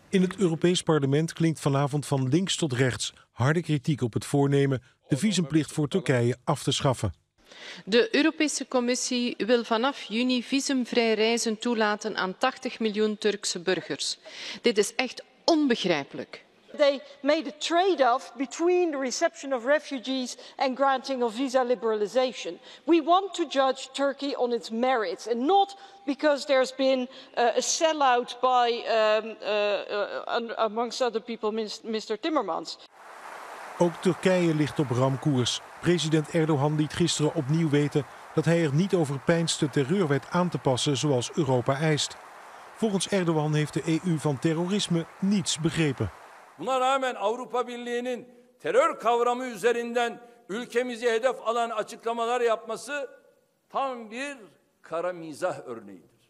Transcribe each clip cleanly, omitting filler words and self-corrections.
In het Europees Parlement klinkt vanavond van links tot rechts harde kritiek op het voornemen de visumplicht voor Turkije af te schaffen. De Europese Commissie wil vanaf juni visumvrij reizen toelaten aan 80 miljoen Turkse burgers. Dit is echt onbegrijpelijk. They made a trade-off between the reception of refugees and granting of visa liberalisation. We want to judge Turkey on its merits and not because there's been a sellout by, amongst other people, Mr. Timmermans. Ook Turkije ligt op ramkoers. President Erdogan liet gisteren opnieuw weten dat hij er niet over peinst de terreurwet aan te passen zoals Europa eist. Volgens Erdogan heeft de EU van terrorisme niets begrepen. Buna rağmen Avrupa Birliği'nin terör kavramı üzerinden ülkemizi hedef alan açıklamalar yapması tam bir kara mizah örneğidir.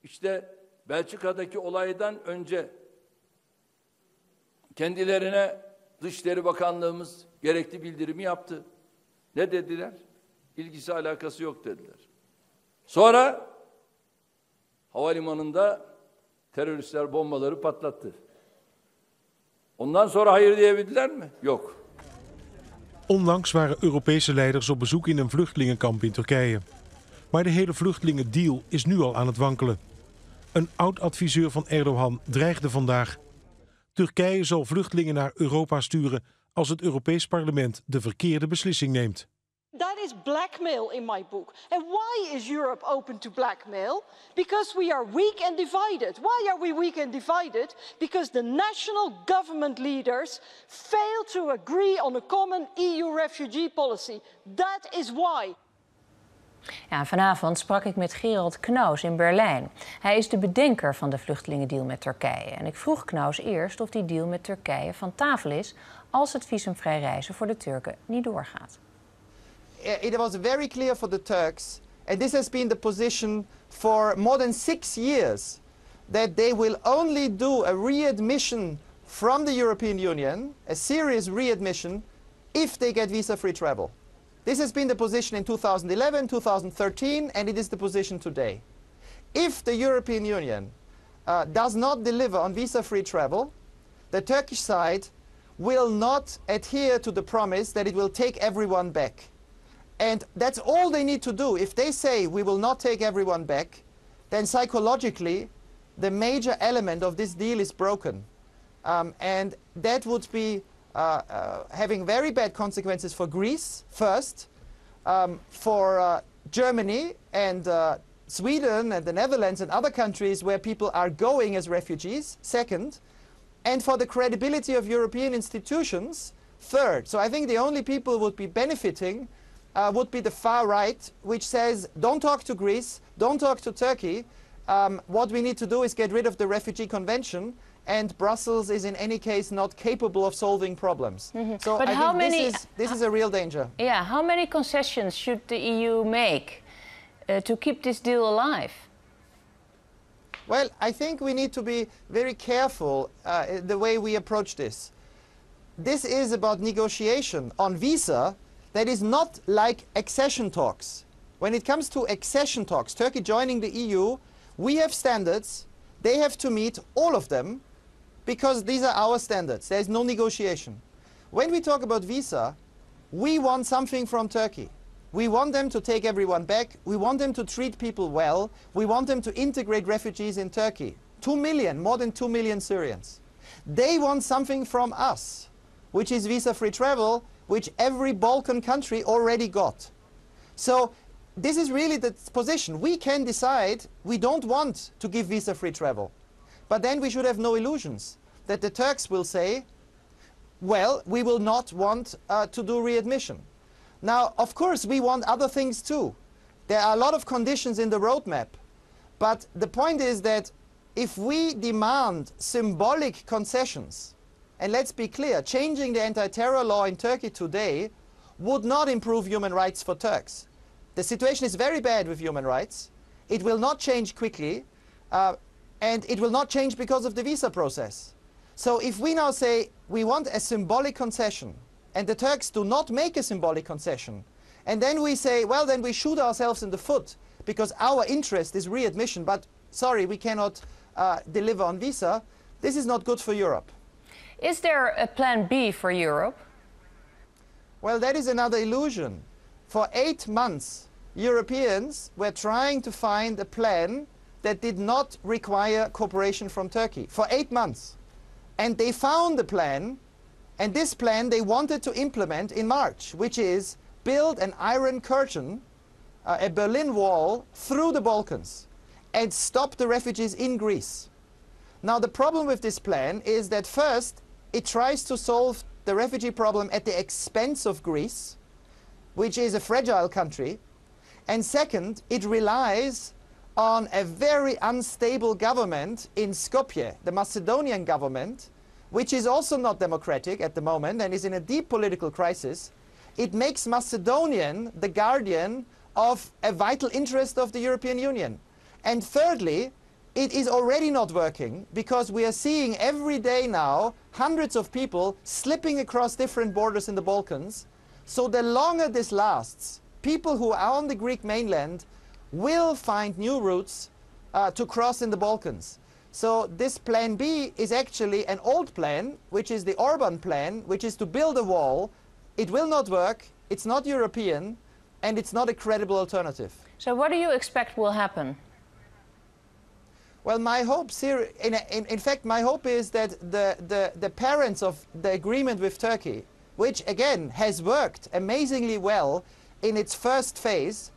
İşte Belçika'daki olaydan önce kendilerine Dışişleri Bakanlığımız gerekli bildirimi yaptı. Ne dediler? İlgisi alakası yok dediler. Sonra havalimanında teröristler bombaları patlattı. Ondan sonra hayır diyebildiler mi? Yok. Onlangs waren Europese leiders op bezoek in een vluchtelingenkamp in Turkije. Maar de hele vluchtelingendeal is nu al aan het wankelen. Een oud-adviseur van Erdogan dreigde vandaag. Turkije zal vluchtelingen naar Europa sturen als het Europees Parlement de verkeerde beslissing neemt. That is blackmail in my book. And why is Europe open to blackmail? Because we are weak and divided. Why are we weak and divided? Because the national government leaders fail to agree on a common EU refugee policy. That is why. Ja, vanavond sprak ik met Gerald Knaus in Berlijn. Hij is de bedenker van de vluchtelingendeal met Turkije. En ik vroeg Knaus eerst of die deal met Turkije van tafel is als het visumvrij reizen voor de Turken niet doorgaat. It was very clear for the Turks, and this has been the position for more than 6 years, that they will only do a readmission from the European Union, a serious readmission, if they get visa-free travel. This has been the position in 2011, 2013, and it is the position today. If the European Union does not deliver on visa-free travel, the Turkish side will not adhere to the promise that it will take everyone back. And that's all they need to do. If they say we will not take everyone back, then psychologically the major element of this deal is broken. And that would be having very bad consequences for Greece, first, for Germany and Sweden and the Netherlands and other countries where people are going as refugees, second, and for the credibility of European institutions, third. So I think the only people who would be benefiting would be the far right, which says, don't talk to Greece, don't talk to Turkey. What we need to do is get rid of the Refugee Convention, and Brussels is in any case not capable of solving problems. So But I how think many, this is a real danger. Yeah, how many concessions should the EU make to keep this deal alive? Well, I think we need to be very careful the way we approach this. This is about negotiation on visa that is not like accession talks. When it comes to accession talks, Turkey joining the EU, we have standards. They have to meet all of them because these are our standards. There is no negotiation. When we talk about visa, we want something from Turkey. We want them to take everyone back. We want them to treat people well. We want them to integrate refugees in Turkey. 2 million, more than 2 million Syrians. They want something from us, which is visa-free travel, which every Balkan country already got. So this is really the position. We can decide we don't want to give visa-free travel. But then we should have no illusions that the Turks will say, well, we will not want to do readmission. Now, of course, we want other things too. There are a lot of conditions in the roadmap. But the point is that if we demand symbolic concessions, and let's be clear, changing the anti-terror law in Turkey today would not improve human rights for Turks. The situation is very bad with human rights. It will not change quickly, and it will not change because of the visa process. So if we now say we want a symbolic concession and the Turks do not make a symbolic concession, and then we say, well, then we shoot ourselves in the foot because our interest is readmission, but sorry, we cannot deliver on visa, this is not good for Europe. Is there a plan B for Europe? Well, that is another illusion. For 8 months, Europeans were trying to find a plan that did not require cooperation from Turkey. For 8 months. And they found the plan, and this plan they wanted to implement in March, which is build an iron curtain, a Berlin Wall, through the Balkans and stop the refugees in Greece. Now, the problem with this plan is that first, it tries to solve the refugee problem at the expense of Greece, which is a fragile country. And second, it relies on a very unstable government in Skopje, the Macedonian government, which is also not democratic at the moment and is in a deep political crisis. It makes Macedonian the guardian of a vital interest of the European Union. And thirdly, it is already not working because we are seeing every day now hundreds of people slipping across different borders in the Balkans. So the longer this lasts, people who are on the Greek mainland will find new routes to cross in the Balkans. So this plan B is actually an old plan, which is the Orban plan, which is to build a wall. It will not work, it's not European, and it's not a credible alternative. So what do you expect will happen? Well, my hope, in fact, my hope is that the parents of the agreement with Turkey, which again has worked amazingly well in its first phase,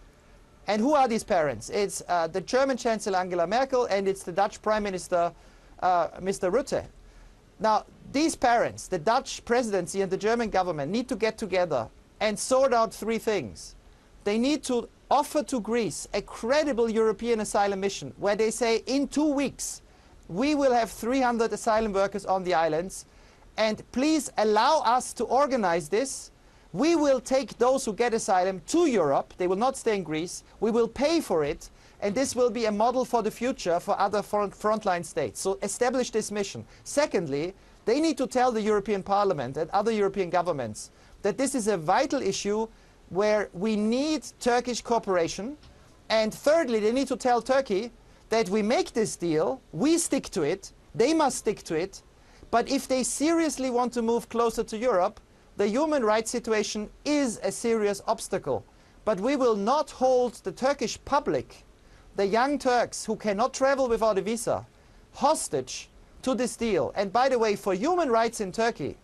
and who are these parents? It's the German Chancellor Angela Merkel and it's the Dutch Prime Minister Mr. Rutte. Now, these parents, the Dutch presidency and the German government, need to get together and sort out 3 things. They need to offer to Greece a credible European asylum mission where they say in 2 weeks we will have 300 asylum workers on the islands, and please allow us to organize this. We will take those who get asylum to Europe. They will not stay in Greece. We will pay for it, and this will be a model for the future for other frontline states. So establish this mission. Secondly, they need to tell the European Parliament and other European governments that this is a vital issue where we need Turkish cooperation. And thirdly, they need to tell Turkey that we make this deal, we stick to it, they must stick to it, but if they seriously want to move closer to Europe, the human rights situation is a serious obstacle. But we will not hold the Turkish public, the young Turks who cannot travel without a visa, hostage to this deal. And by the way, for human rights in Turkey,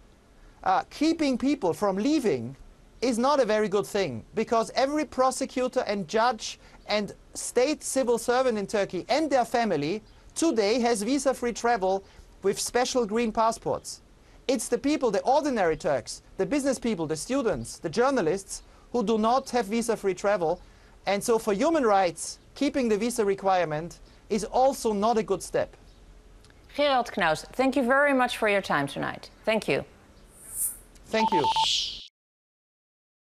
keeping people from leaving is not a very good thing, because every prosecutor and judge and state civil servant in Turkey and their family today has visa-free travel with special green passports. It's the people, the ordinary Turks, the business people, the students, the journalists who do not have visa-free travel. And so for human rights, keeping the visa requirement is also not a good step. Gerald Knaus, thank you very much for your time tonight. Thank you. Thank you.